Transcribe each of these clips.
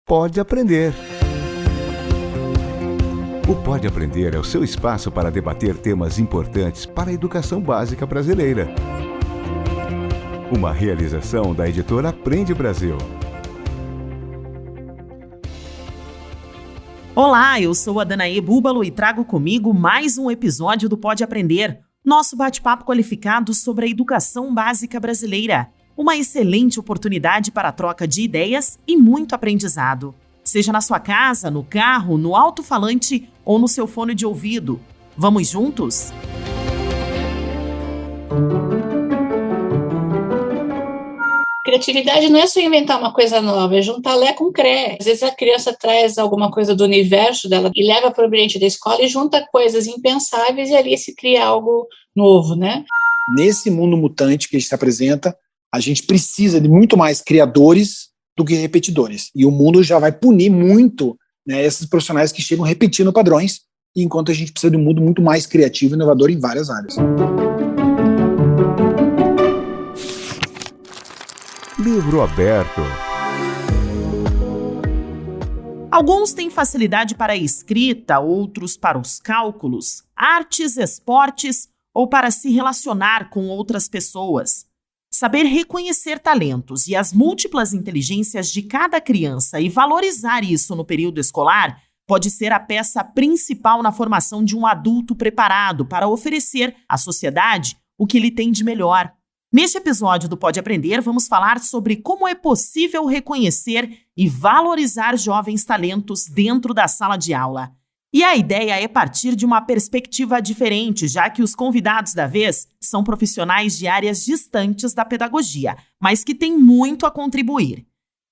Pode Aprender. O Pode Aprender é o seu espaço para debater temas importantes para a educação básica brasileira. Uma realização da editora Aprende Brasil. Olá, eu sou a Danaê Búbalo e trago comigo mais um episódio do Pode Aprender, nosso bate-papo qualificado sobre a educação básica brasileira. Uma excelente oportunidade para a troca de ideias e muito aprendizado. Seja na sua casa, no carro, no alto-falante ou no seu fone de ouvido. Vamos juntos? Criatividade não é só inventar uma coisa nova, é juntar Lé com Cré. Às vezes a criança traz alguma coisa do universo dela e leva para o ambiente da escola e junta coisas impensáveis e ali se cria algo novo, né? Nesse mundo mutante que a gente se apresenta, a gente precisa de muito mais criadores do que repetidores. E o mundo já vai punir muito, né, esses profissionais que chegam repetindo padrões, enquanto a gente precisa de um mundo muito mais criativo e inovador em várias áreas. Livro aberto. Alguns têm facilidade para a escrita, outros para os cálculos, artes, esportes ou para se relacionar com outras pessoas. Saber reconhecer talentos e as múltiplas inteligências de cada criança e valorizar isso no período escolar pode ser a peça principal na formação de um adulto preparado para oferecer à sociedade o que ele tem de melhor. Neste episódio do Pode Aprender, vamos falar sobre como é possível reconhecer e valorizar jovens talentos dentro da sala de aula. E a ideia é partir de uma perspectiva diferente, já que os convidados da vez são profissionais de áreas distantes da pedagogia, mas que têm muito a contribuir.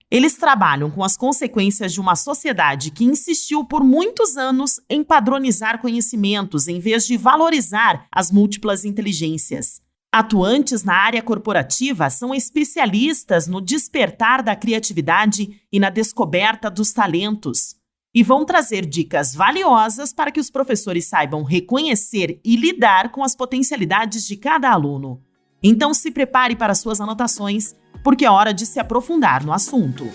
Eles trabalham com as consequências de uma sociedade que insistiu por muitos anos em padronizar conhecimentos em vez de valorizar as múltiplas inteligências. Atuantes na área corporativa, são especialistas no despertar da criatividade e na descoberta dos talentos. E vão trazer dicas valiosas para que os professores saibam reconhecer e lidar com as potencialidades de cada aluno. Então se prepare para suas anotações, porque é hora de se aprofundar no assunto.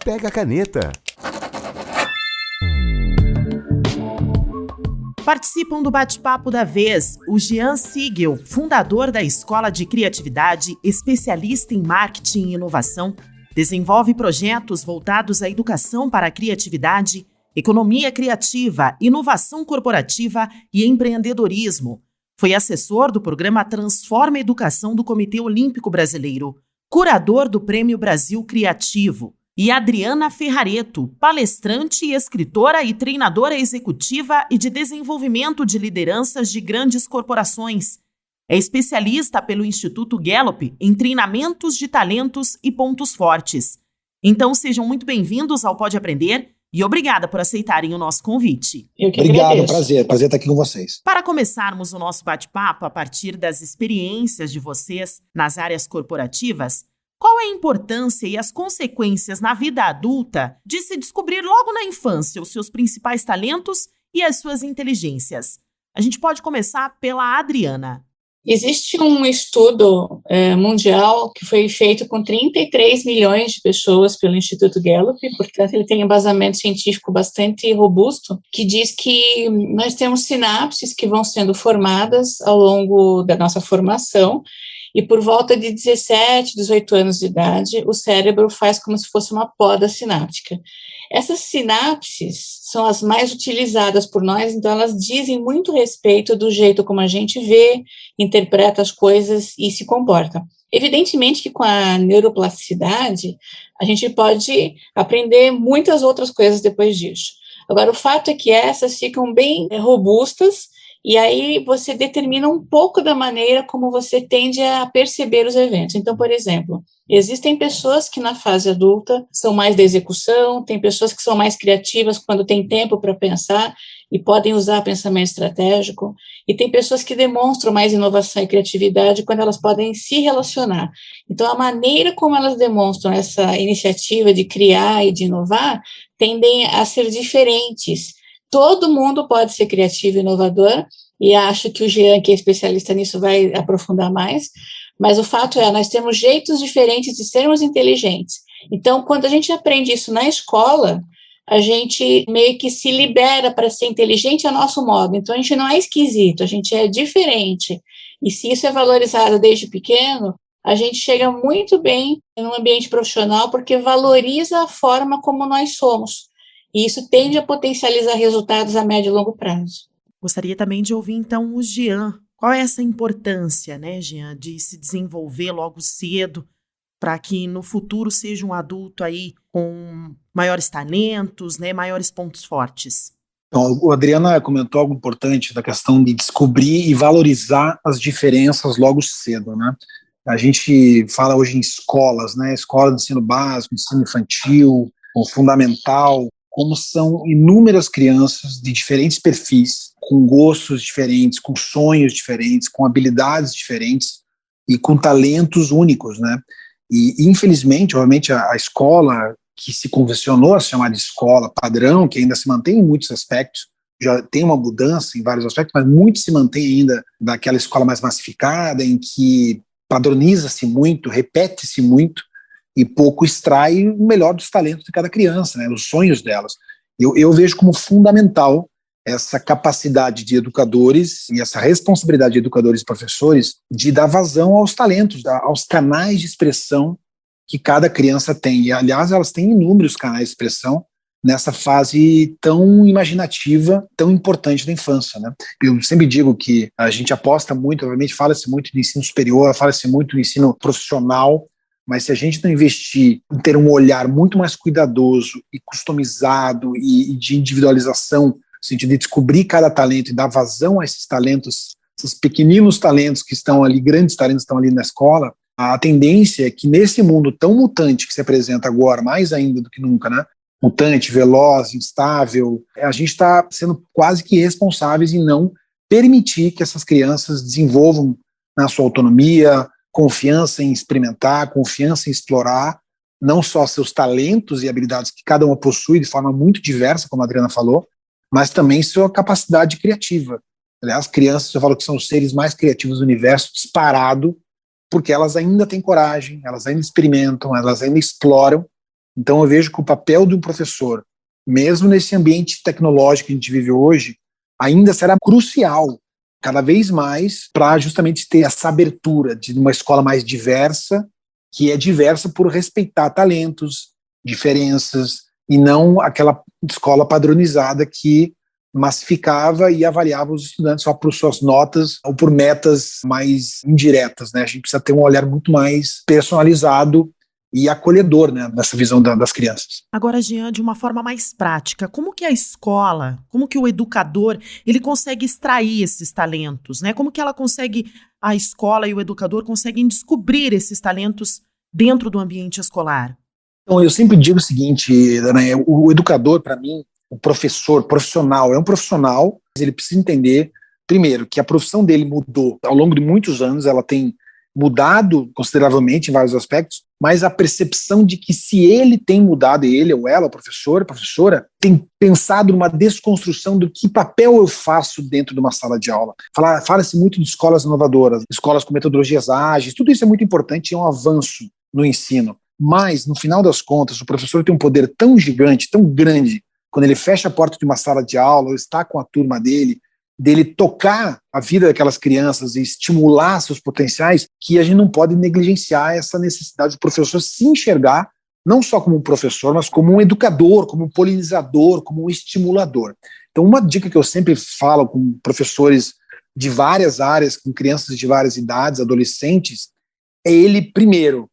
Pega a caneta. Participam do bate-papo da vez o Jean Siegel, fundador da Escola de Criatividade, especialista em marketing e inovação, desenvolve projetos voltados à educação para a criatividade, economia criativa, inovação corporativa e empreendedorismo. Foi assessor do programa Transforma Educação do Comitê Olímpico Brasileiro, curador do Prêmio Brasil Criativo. E Adriana Ferrareto, palestrante, escritora e treinadora executiva e de desenvolvimento de lideranças de grandes corporações. É especialista pelo Instituto Gallup em treinamentos de talentos e pontos fortes. Então sejam muito bem-vindos ao Pode Aprender e obrigada por aceitarem o nosso convite. Eu que Obrigado, agradeço. prazer estar aqui com vocês. Para começarmos o nosso bate-papo a partir das experiências de vocês nas áreas corporativas, qual é a importância e as consequências na vida adulta de se descobrir logo na infância os seus principais talentos e as suas inteligências? A gente pode começar pela Adriana. Existe um estudo mundial que foi feito com 33 milhões de pessoas pelo Instituto Gallup, portanto ele tem um embasamento científico bastante robusto, que diz que nós temos sinapses que vão sendo formadas ao longo da nossa formação, e por volta de 17, 18 anos de idade, o cérebro faz como se fosse uma poda sináptica. Essas sinapses são as mais utilizadas por nós, então elas dizem muito respeito do jeito como a gente vê, interpreta as coisas e se comporta. Evidentemente que com a neuroplasticidade, a gente pode aprender muitas outras coisas depois disso. Agora, o fato é que essas ficam bem robustas, e aí você determina um pouco da maneira como você tende a perceber os eventos. Então, por exemplo, existem pessoas que na fase adulta são mais da execução, tem pessoas que são mais criativas quando tem tempo para pensar e podem usar pensamento estratégico, e tem pessoas que demonstram mais inovação e criatividade quando elas podem se relacionar. Então, a maneira como elas demonstram essa iniciativa de criar e de inovar tendem a ser diferentes. Todo mundo pode ser criativo e inovador, e acho que o Jean, que é especialista nisso, vai aprofundar mais, mas o fato é, nós temos jeitos diferentes de sermos inteligentes, Então, quando a gente aprende isso na escola, a gente meio que se libera para ser inteligente a nosso modo. Então, a gente não é esquisito, a gente é diferente. E se isso é valorizado desde pequeno, a gente chega muito bem no ambiente profissional porque valoriza a forma como nós somos. E isso tende a potencializar resultados a médio e longo prazo. Gostaria também de ouvir, então, o Jean. Qual é essa importância, né, Jean, de se desenvolver logo cedo para que no futuro seja um adulto aí com maiores talentos, né, maiores pontos fortes? Então, a Adriana comentou algo importante da questão de descobrir e valorizar as diferenças logo cedo, né? A gente fala hoje em escolas, né? Escola de ensino básico, ensino infantil, o fundamental, como são inúmeras crianças de diferentes perfis, com gostos diferentes, com sonhos diferentes, com habilidades diferentes e com talentos únicos, né? E, infelizmente, obviamente, a escola que se convencionou a se chamar de escola padrão, que ainda se mantém em muitos aspectos, já tem uma mudança em vários aspectos, mas muito se mantém ainda daquela escola mais massificada, em que padroniza-se muito, repete-se muito, e pouco extrai o melhor dos talentos de cada criança, né, os sonhos delas. Eu vejo como fundamental essa capacidade de educadores e essa responsabilidade de educadores e professores de dar vazão aos talentos, aos canais de expressão que cada criança tem. E, aliás, elas têm inúmeros canais de expressão nessa fase tão imaginativa, tão importante da infância, né? Eu sempre digo que a gente aposta muito, obviamente fala-se muito de ensino superior, fala-se muito de ensino profissional, mas se a gente não investir em ter um olhar muito mais cuidadoso e customizado e de individualização, no sentido de descobrir cada talento e dar vazão a esses talentos, esses pequeninos talentos que estão ali, grandes talentos que estão ali na escola, a tendência é que nesse mundo tão mutante que se apresenta agora, mais ainda do que nunca, né? Mutante, veloz, instável, a gente está sendo quase que responsáveis em não permitir que essas crianças desenvolvam na sua autonomia, confiança em experimentar, confiança em explorar, não só seus talentos e habilidades que cada uma possui de forma muito diversa, como a Adriana falou, mas também sua capacidade criativa. Aliás, crianças, eu falo que são os seres mais criativos do universo, disparado, porque elas ainda têm coragem, elas ainda experimentam, elas ainda exploram. Então eu vejo que o papel de um professor, mesmo nesse ambiente tecnológico que a gente vive hoje, ainda será crucial, cada vez mais, para justamente ter essa abertura de uma escola mais diversa, que é diversa por respeitar talentos, diferenças, e não aquela escola padronizada que massificava e avaliava os estudantes só por suas notas ou por metas mais indiretas, né? A gente precisa ter um olhar muito mais personalizado e acolhedor, né, nessa visão das crianças. Agora, Jean, de uma forma mais prática, como que a escola, como que o educador, ele consegue extrair esses talentos, né? Como que a escola e o educador conseguem descobrir esses talentos dentro do ambiente escolar? Então, eu sempre digo o seguinte, Dana, o educador, para mim, o professor, profissional, é um profissional, mas ele precisa entender, primeiro, que a profissão dele mudou ao longo de muitos anos, ela tem mudado consideravelmente em vários aspectos, mas a percepção de que se ele tem mudado, ele ou ela, o professor, a professora, tem pensado numa desconstrução do que papel eu faço dentro de uma sala de aula. Fala-se muito de escolas inovadoras, escolas com metodologias ágeis, tudo isso é muito importante e é um avanço no ensino. Mas, no final das contas, o professor tem um poder tão gigante, tão grande, quando ele fecha a porta de uma sala de aula, ou está com a turma dele tocar a vida daquelas crianças e estimular seus potenciais, que a gente não pode negligenciar essa necessidade do professor se enxergar, não só como um professor, mas como um educador, como um polinizador, como um estimulador. Então, uma dica que eu sempre falo com professores de várias áreas, com crianças de várias idades, adolescentes, é ele, primeiro,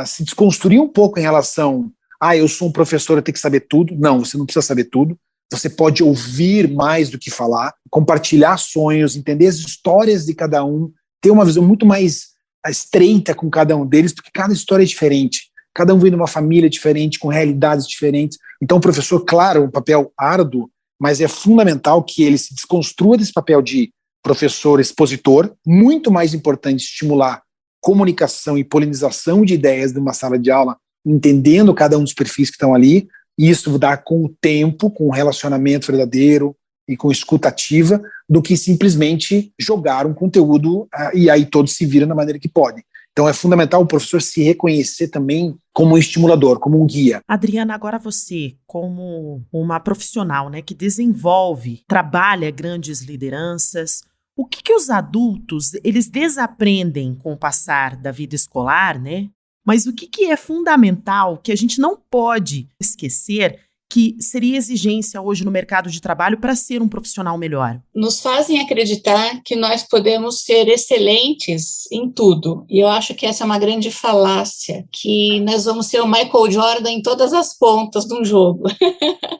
se desconstruir um pouco em relação eu sou um professor, eu tenho que saber tudo. Não, você não precisa saber tudo. Você pode ouvir mais do que falar, compartilhar sonhos, entender as histórias de cada um, ter uma visão muito mais estreita com cada um deles, porque cada história é diferente. Cada um vem de uma família diferente, com realidades diferentes. Então, o professor, claro, é um papel árduo, mas é fundamental que ele se desconstrua desse papel de professor expositor. Muito mais importante estimular comunicação e polinização de ideias de uma sala de aula, entendendo cada um dos perfis que estão ali, e isso dá com o tempo, com o relacionamento verdadeiro e com escuta ativa, do que simplesmente jogar um conteúdo e aí todos se viram da maneira que podem. Então é fundamental o professor se reconhecer também como um estimulador, como um guia. Adriana, agora você, como uma profissional, né, que desenvolve, trabalha grandes lideranças, o que os adultos, eles desaprendem com o passar da vida escolar, né? Mas o que é fundamental, que a gente não pode esquecer, que seria exigência hoje no mercado de trabalho para ser um profissional melhor? Nos fazem acreditar que nós podemos ser excelentes em tudo. E eu acho que essa é uma grande falácia, que nós vamos ser o Michael Jordan em todas as pontas de um jogo.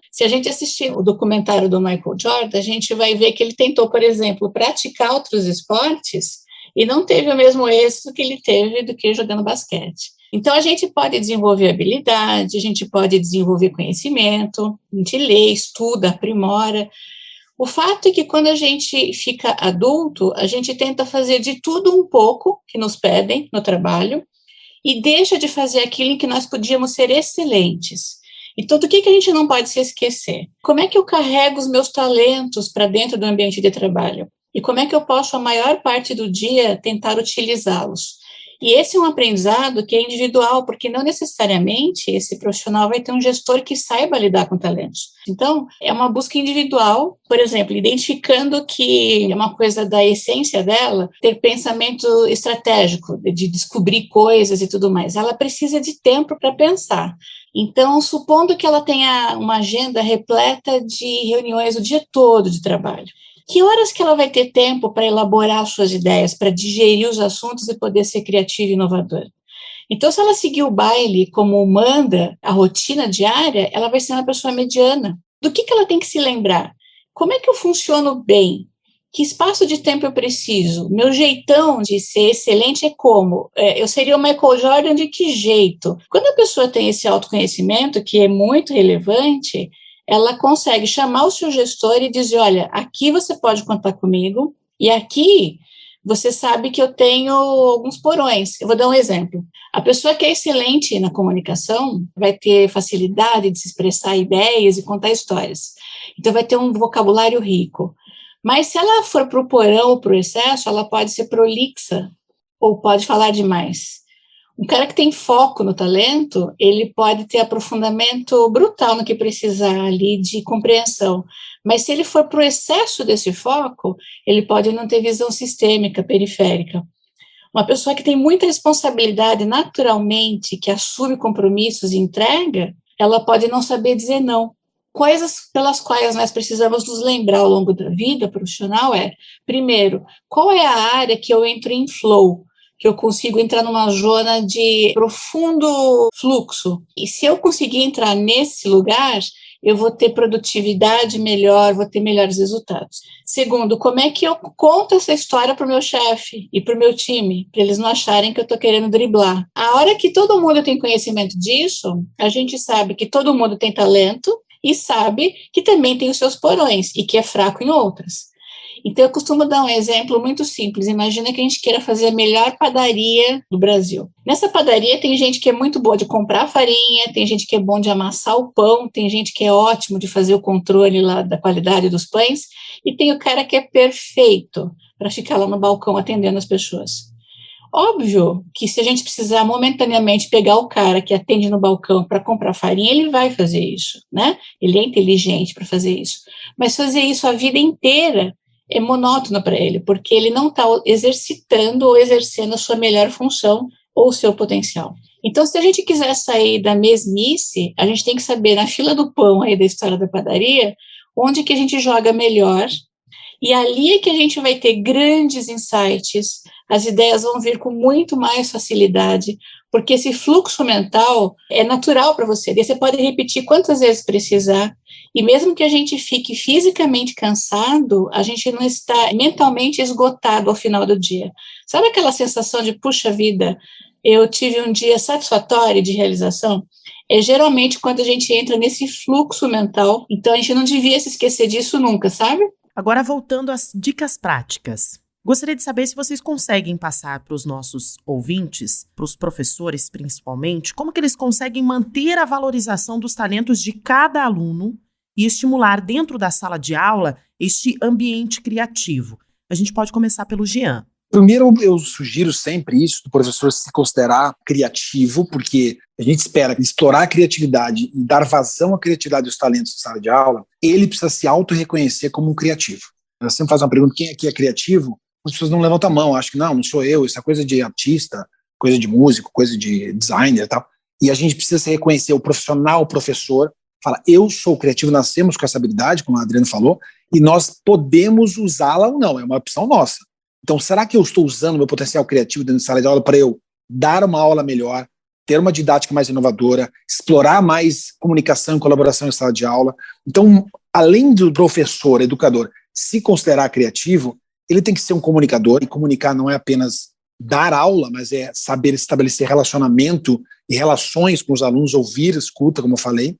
Se a gente assistir o documentário do Michael Jordan, a gente vai ver que ele tentou, por exemplo, praticar outros esportes e não teve o mesmo êxito que ele teve do que jogando basquete. Então, a gente pode desenvolver habilidade, a gente pode desenvolver conhecimento, a gente lê, estuda, aprimora. O fato é que quando a gente fica adulto, a gente tenta fazer de tudo um pouco que nos pedem no trabalho e deixa de fazer aquilo em que nós podíamos ser excelentes. Então, do que a gente não pode se esquecer? Como é que eu carrego os meus talentos para dentro do ambiente de trabalho? E como é que eu posso, a maior parte do dia, tentar utilizá-los? E esse é um aprendizado que é individual, porque não necessariamente esse profissional vai ter um gestor que saiba lidar com talentos. Então, é uma busca individual, por exemplo, identificando que é uma coisa da essência dela, ter pensamento estratégico, de descobrir coisas e tudo mais. Ela precisa de tempo para pensar. Então, supondo que ela tenha uma agenda repleta de reuniões o dia todo de trabalho, que horas que ela vai ter tempo para elaborar suas ideias, para digerir os assuntos e poder ser criativa e inovadora? Então, se ela seguir o baile como manda a rotina diária, ela vai ser uma pessoa mediana. Do que ela tem que se lembrar? Como é que eu funciono bem? Que espaço de tempo eu preciso? Meu jeitão de ser excelente é como? Eu seria o Michael Jordan de que jeito? Quando a pessoa tem esse autoconhecimento, que é muito relevante, ela consegue chamar o seu gestor e dizer, olha, aqui você pode contar comigo, e aqui você sabe que eu tenho alguns porões. Eu vou dar um exemplo. A pessoa que é excelente na comunicação vai ter facilidade de se expressar ideias e contar histórias. Então, vai ter um vocabulário rico. Mas se ela for para o porão ou para o excesso, ela pode ser prolixa ou pode falar demais. Um cara que tem foco no talento, ele pode ter aprofundamento brutal no que precisar ali de compreensão. Mas se ele for para o excesso desse foco, ele pode não ter visão sistêmica, periférica. Uma pessoa que tem muita responsabilidade naturalmente, que assume compromissos e entrega, ela pode não saber dizer não. Coisas pelas quais nós precisamos nos lembrar ao longo da vida profissional primeiro, qual é a área que eu entro em flow? Que eu consigo entrar numa zona de profundo fluxo. E se eu conseguir entrar nesse lugar, eu vou ter produtividade melhor, vou ter melhores resultados. Segundo, como é que eu conto essa história para o meu chefe e para o meu time, para eles não acharem que eu estou querendo driblar. A hora que todo mundo tem conhecimento disso, a gente sabe que todo mundo tem talento e sabe que também tem os seus porões e que é fraco em outras. Então, eu costumo dar um exemplo muito simples. Imagina que a gente queira fazer a melhor padaria do Brasil. Nessa padaria tem gente que é muito boa de comprar farinha, tem gente que é bom de amassar o pão, tem gente que é ótimo de fazer o controle lá da qualidade dos pães, e tem o cara que é perfeito para ficar lá no balcão atendendo as pessoas. Óbvio que se a gente precisar momentaneamente pegar o cara que atende no balcão para comprar farinha, ele vai fazer isso, né? Ele é inteligente para fazer isso. Mas fazer isso a vida inteira é monótono para ele, porque ele não está exercitando ou exercendo a sua melhor função ou o seu potencial. Então, se a gente quiser sair da mesmice, a gente tem que saber, na fila do pão aí da história da padaria, onde que a gente joga melhor, e ali é que a gente vai ter grandes insights, as ideias vão vir com muito mais facilidade, porque esse fluxo mental é natural para você, daí você pode repetir quantas vezes precisar, e mesmo que a gente fique fisicamente cansado, a gente não está mentalmente esgotado ao final do dia. Sabe aquela sensação de, puxa vida, eu tive um dia satisfatório de realização? É geralmente quando a gente entra nesse fluxo mental, então a gente não devia se esquecer disso nunca, sabe? Agora, voltando às dicas práticas. Gostaria de saber se vocês conseguem passar para os nossos ouvintes, para os professores principalmente, como que eles conseguem manter a valorização dos talentos de cada aluno e estimular dentro da sala de aula este ambiente criativo. A gente pode começar pelo Jean. Primeiro, eu sugiro sempre isso, do professor se considerar criativo, porque a gente espera explorar a criatividade e dar vazão à criatividade dos talentos na sala de aula. Ele precisa se auto-reconhecer como um criativo. Eu sempre faço uma pergunta, quem aqui é criativo? As pessoas não levantam a mão, acham que não sou eu, isso é coisa de artista, coisa de músico, coisa de designer e tal. E a gente precisa se reconhecer, o profissional, o professor, fala, eu sou criativo, nascemos com essa habilidade, como a Adriana falou, e nós podemos usá-la ou não, é uma opção nossa. Então, será que eu estou usando o meu potencial criativo dentro da sala de aula para eu dar uma aula melhor, ter uma didática mais inovadora, explorar mais comunicação e colaboração em sala de aula? Então, além do professor, educador, se considerar criativo, ele tem que ser um comunicador, e comunicar não é apenas dar aula, mas é saber estabelecer relacionamento e relações com os alunos, ouvir, escuta, como eu falei,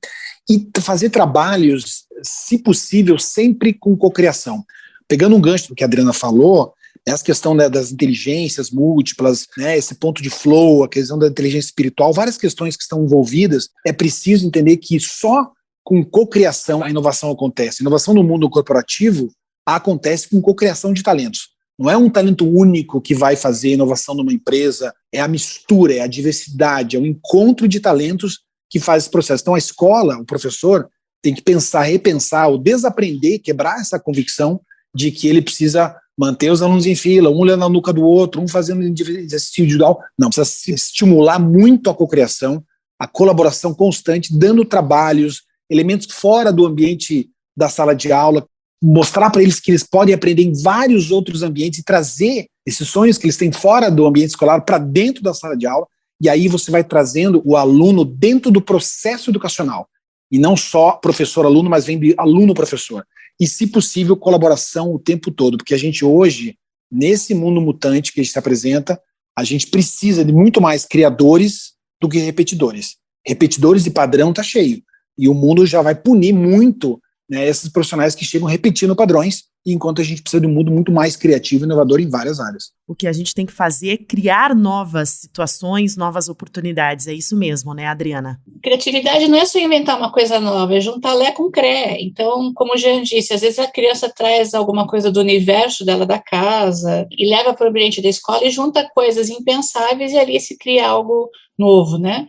e fazer trabalhos, se possível, sempre com cocriação. Pegando um gancho do que a Adriana falou, essa questão, né, das inteligências múltiplas, né, esse ponto de flow, a questão da inteligência espiritual, várias questões que estão envolvidas, é preciso entender que só com cocriação a inovação acontece. A inovação no mundo corporativo acontece com cocriação de talentos. Não é um talento único que vai fazer inovação numa empresa, é a mistura, é a diversidade, é o encontro de talentos que faz esse processo. Então a escola, o professor, tem que pensar, repensar, ou desaprender, quebrar essa convicção de que ele precisa manter os alunos em fila, um olhando na nuca do outro, um fazendo exercício individual. Não, precisa estimular muito a cocriação, a colaboração constante, dando trabalhos, elementos fora do ambiente da sala de aula, mostrar para eles que eles podem aprender em vários outros ambientes e trazer esses sonhos que eles têm fora do ambiente escolar para dentro da sala de aula, e aí você vai trazendo o aluno dentro do processo educacional, e não só professor-aluno, mas vem de aluno-professor. E, se possível, colaboração o tempo todo, porque a gente hoje, nesse mundo mutante que a gente se apresenta, a gente precisa de muito mais criadores do que repetidores. Repetidores de padrão está cheio, e o mundo já vai punir muito, né, esses profissionais que chegam repetindo padrões, enquanto a gente precisa de um mundo muito mais criativo e inovador em várias áreas. O que a gente tem que fazer é criar novas situações, novas oportunidades. É isso mesmo, né, Adriana? Criatividade não é só inventar uma coisa nova, é juntar Lé com Cré. Então, como o Jean disse, às vezes a criança traz alguma coisa do universo dela, da casa, e leva para o ambiente da escola e junta coisas impensáveis e ali se cria algo novo, né?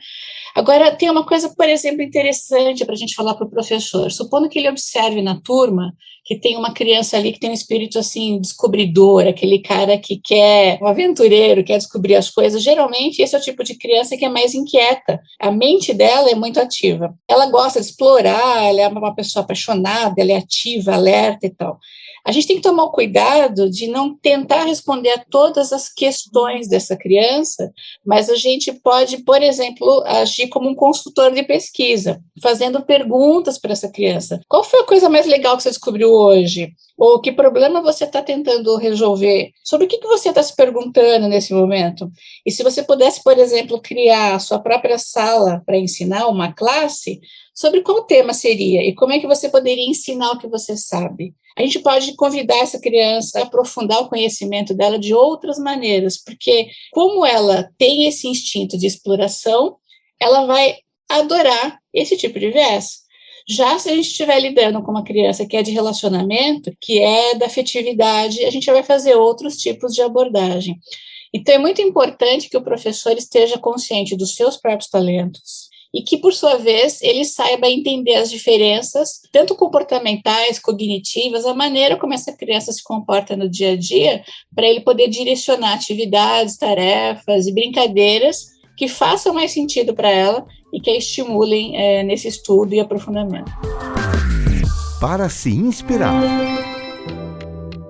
Agora, tem uma coisa, por exemplo, interessante para a gente falar para o professor. Supondo que ele observe na turma que tem uma criança ali que tem um espírito, assim, descobridor, aquele cara que quer, um aventureiro, quer descobrir as coisas. Geralmente, esse é o tipo de criança que é mais inquieta. A mente dela é muito ativa. Ela gosta de explorar, ela é uma pessoa apaixonada, ela é ativa, alerta e tal. A gente tem que tomar o cuidado de não tentar responder a todas as questões dessa criança, mas a gente pode, por exemplo, agir como um consultor de pesquisa, fazendo perguntas para essa criança. Qual foi a coisa mais legal que você descobriu hoje? Ou que problema você está tentando resolver? Sobre o que você está se perguntando nesse momento? E se você pudesse, por exemplo, criar a sua própria sala para ensinar uma classe, sobre qual tema seria? E como é que você poderia ensinar o que você sabe? A gente pode convidar essa criança a aprofundar o conhecimento dela de outras maneiras, porque como ela tem esse instinto de exploração, ela vai adorar esse tipo de viés. Já se a gente estiver lidando com uma criança que é de relacionamento, que é da afetividade, a gente vai fazer outros tipos de abordagem. Então, é muito importante que o professor esteja consciente dos seus próprios talentos, e que, por sua vez, ele saiba entender as diferenças, tanto comportamentais, cognitivas, a maneira como essa criança se comporta no dia a dia, para ele poder direcionar atividades, tarefas e brincadeiras que façam mais sentido para ela e que a estimulem nesse estudo e aprofundamento. Para se inspirar.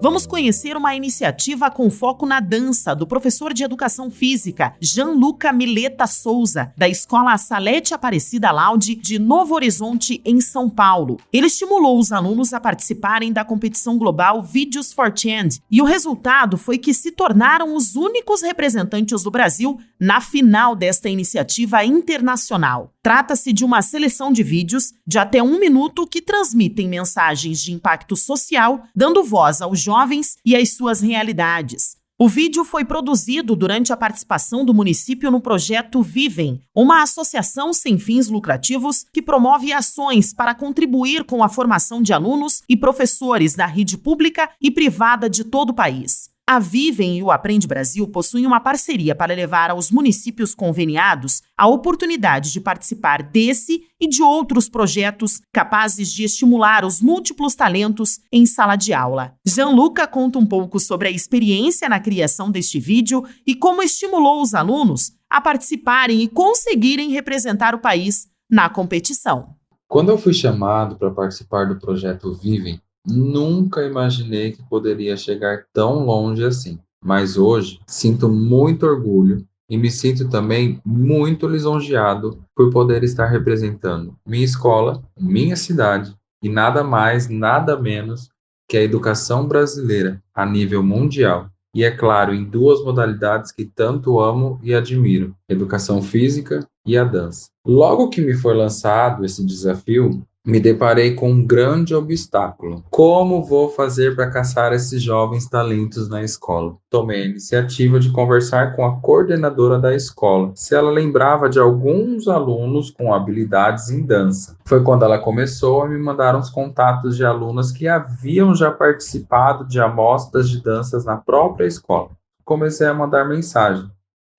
Vamos conhecer uma iniciativa com foco na dança do professor de Educação Física, Gianluca Mileta Souza, da Escola Salete Aparecida Laude, de Novo Horizonte, em São Paulo. Ele estimulou os alunos a participarem da competição global Videos for Change, e o resultado foi que se tornaram os únicos representantes do Brasil na final desta iniciativa internacional. Trata-se de uma seleção de vídeos de até 1 minuto que transmitem mensagens de impacto social, dando voz aos jovens e às suas realidades. O vídeo foi produzido durante a participação do município no projeto Vivem, uma associação sem fins lucrativos que promove ações para contribuir com a formação de alunos e professores da rede pública e privada de todo o país. A Vivem e o Aprende Brasil possuem uma parceria para levar aos municípios conveniados a oportunidade de participar desse e de outros projetos capazes de estimular os múltiplos talentos em sala de aula. Gianluca conta um pouco sobre a experiência na criação deste vídeo e como estimulou os alunos a participarem e conseguirem representar o país na competição. Quando eu fui chamado para participar do projeto Vivem, nunca imaginei que poderia chegar tão longe assim. Mas hoje sinto muito orgulho e me sinto também muito lisonjeado por poder estar representando minha escola, minha cidade e nada mais, nada menos que a educação brasileira a nível mundial. E é claro, em duas modalidades que tanto amo e admiro, educação física e a dança. Logo que me foi lançado esse desafio, me deparei com um grande obstáculo. Como vou fazer para caçar esses jovens talentos na escola? Tomei a iniciativa de conversar com a coordenadora da escola, se ela lembrava de alguns alunos com habilidades em dança. Foi quando ela começou a me mandar uns contatos de alunas que haviam já participado de amostras de danças na própria escola. Comecei a mandar mensagem.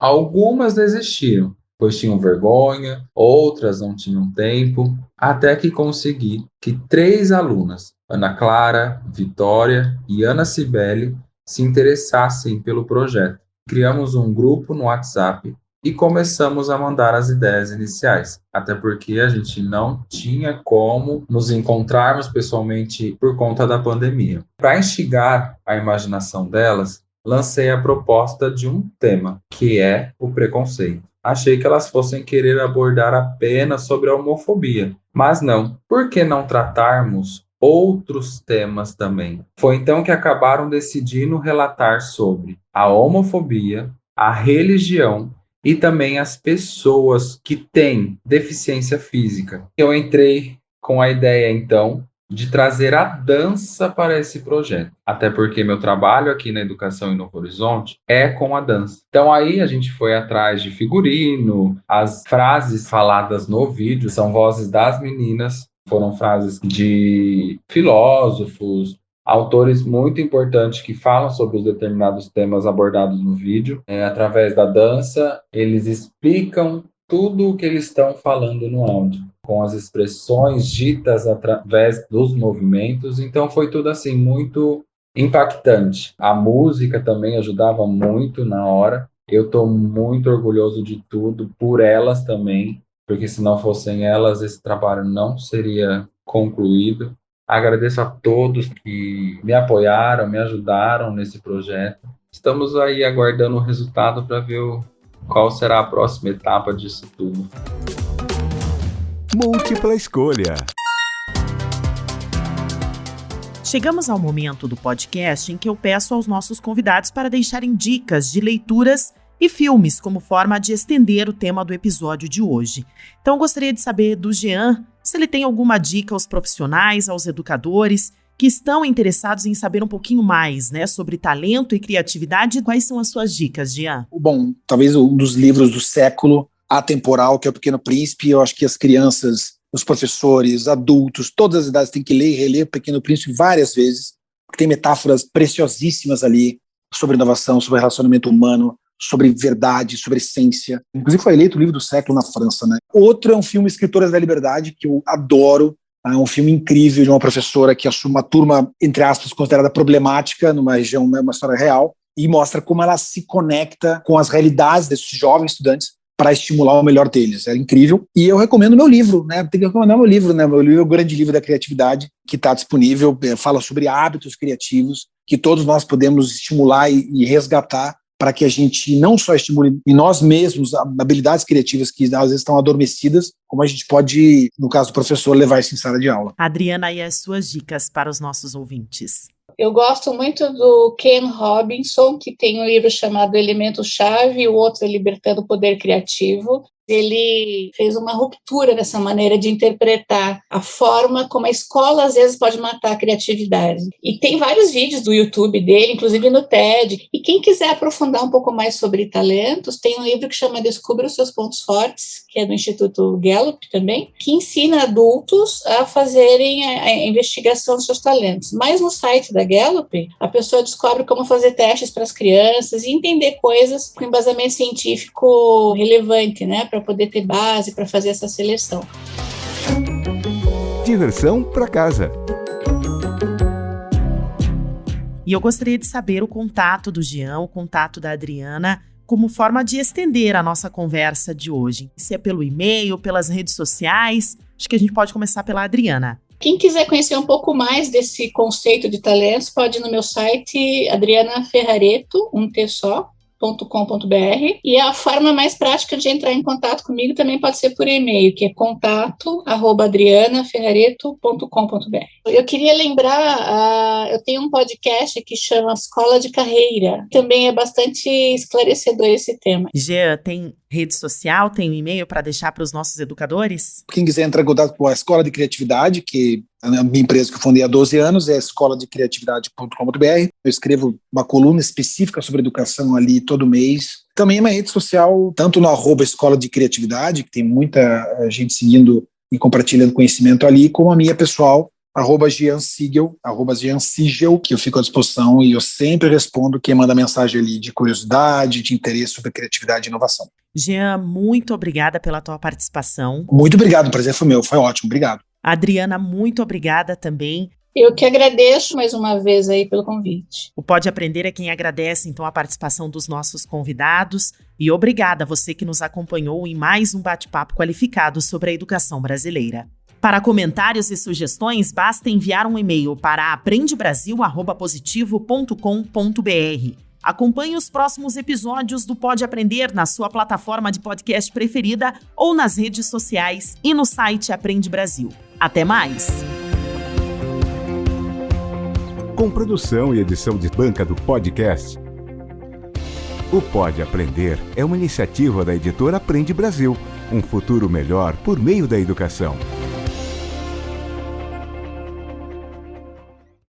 Algumas desistiram, pois tinham vergonha, outras não tinham tempo, até que consegui que 3 alunas, Ana Clara, Vitória e Ana Cibele, se interessassem pelo projeto. Criamos um grupo no WhatsApp e começamos a mandar as ideias iniciais, até porque a gente não tinha como nos encontrarmos pessoalmente por conta da pandemia. Para instigar a imaginação delas, lancei a proposta de um tema, que é o preconceito. Achei que elas fossem querer abordar apenas sobre a homofobia, mas não. Por que não tratarmos outros temas também? Foi então que acabaram decidindo relatar sobre a homofobia, a religião e também as pessoas que têm deficiência física. Eu entrei com a ideia, então, de trazer a dança para esse projeto. Até porque meu trabalho aqui na Educação em Novo Horizonte é com a dança. Então aí a gente foi atrás de figurino, as frases faladas no vídeo são vozes das meninas, foram frases de filósofos, autores muito importantes que falam sobre os determinados temas abordados no vídeo. Através da dança, eles explicam tudo o que eles estão falando no áudio, com as expressões ditas através dos movimentos. Então foi tudo assim muito impactante. A música também ajudava muito na hora. Eu estou muito orgulhoso de tudo, por elas também, porque se não fossem elas, esse trabalho não seria concluído. Agradeço a todos que me apoiaram, me ajudaram nesse projeto. Estamos aí aguardando o resultado para ver qual será a próxima etapa disso tudo. Múltipla escolha. Chegamos ao momento do podcast em que eu peço aos nossos convidados para deixarem dicas de leituras e filmes como forma de estender o tema do episódio de hoje. Então, eu gostaria de saber do Jean se ele tem alguma dica aos profissionais, aos educadores que estão interessados em saber um pouquinho mais, sobre talento e criatividade. Quais são as suas dicas, Jean? Bom, talvez um dos livros do século, atemporal, que é O Pequeno Príncipe. Eu acho que as crianças, os professores, adultos, todas as idades têm que ler e reler O Pequeno Príncipe várias vezes, porque tem metáforas preciosíssimas ali sobre inovação, sobre relacionamento humano, sobre verdade, sobre essência. Inclusive foi eleito o livro do século na França, né? Outro é um filme Escritoras da Liberdade, que eu adoro. É um filme incrível de uma professora que assume uma turma, entre aspas, considerada problemática, numa região, uma história real, e mostra como ela se conecta com as realidades desses jovens estudantes para estimular o melhor deles. É incrível. E eu recomendo meu livro, né? Tem que recomendar meu livro, né? Meu livro é o Grande Livro da Criatividade, que está disponível, fala sobre hábitos criativos que todos nós podemos estimular e resgatar para que a gente não só estimule em nós mesmos habilidades criativas que às vezes estão adormecidas, como a gente pode, no caso do professor, levar isso em sala de aula. Adriana, e as suas dicas para os nossos ouvintes? Eu gosto muito do Ken Robinson, que tem um livro chamado Elemento-Chave, e o outro é Libertando o Poder Criativo. ele fez uma ruptura nessa maneira de interpretar a forma como a escola às vezes pode matar a criatividade. E tem vários vídeos do YouTube dele, inclusive no TED. E quem quiser aprofundar um pouco mais sobre talentos, tem um livro que chama Descubra os Seus Pontos Fortes, que é do Instituto Gallup também, que ensina adultos a fazerem a investigação dos seus talentos. Mas no site da Gallup, a pessoa descobre como fazer testes para as crianças e entender coisas com embasamento científico relevante, né, para poder ter base para fazer essa seleção. Diversão para casa. E eu gostaria de saber o contato do Jean, o contato da Adriana, como forma de estender a nossa conversa de hoje. Se é pelo e-mail, pelas redes sociais, acho que a gente pode começar pela Adriana. Quem quiser conhecer um pouco mais desse conceito de talentos, pode ir no meu site adrianaferrareto.com.br, e a forma mais prática de entrar em contato comigo também pode ser por e-mail, que é contato@adrianaferrareto.com.br. Eu queria lembrar, eu tenho um podcast que chama Escola de Carreira, também é bastante esclarecedor esse tema. Jean, tem rede social, tem um e-mail para deixar para os nossos educadores? Quem quiser entrar em contato com a Escola de Criatividade, que a minha empresa que eu fundei há 12 anos é escoladecriatividade.com.br. Eu escrevo uma coluna específica sobre educação ali todo mês. Também é uma rede social, tanto no @Escola de Criatividade, que tem muita gente seguindo e compartilhando conhecimento ali, como a minha pessoal, @GeanSigel, que eu fico à disposição e eu sempre respondo quem manda mensagem ali de curiosidade, de interesse sobre criatividade e inovação. Jean, muito obrigada pela tua participação. Muito obrigado, o prazer foi meu, foi ótimo, obrigado. Adriana, muito obrigada também. Eu que agradeço mais uma vez aí pelo convite. O Pode Aprender é quem agradece, então, a participação dos nossos convidados. E obrigada a você que nos acompanhou em mais um bate-papo qualificado sobre a educação brasileira. Para comentários e sugestões, basta enviar um e-mail para aprendebrasil@positivo.com.br. Acompanhe os próximos episódios do Pode Aprender na sua plataforma de podcast preferida ou nas redes sociais e no site Aprende Brasil. Até mais! Com produção e edição de banca do podcast. O Pode Aprender é uma iniciativa da editora Aprende Brasil, um futuro melhor por meio da educação.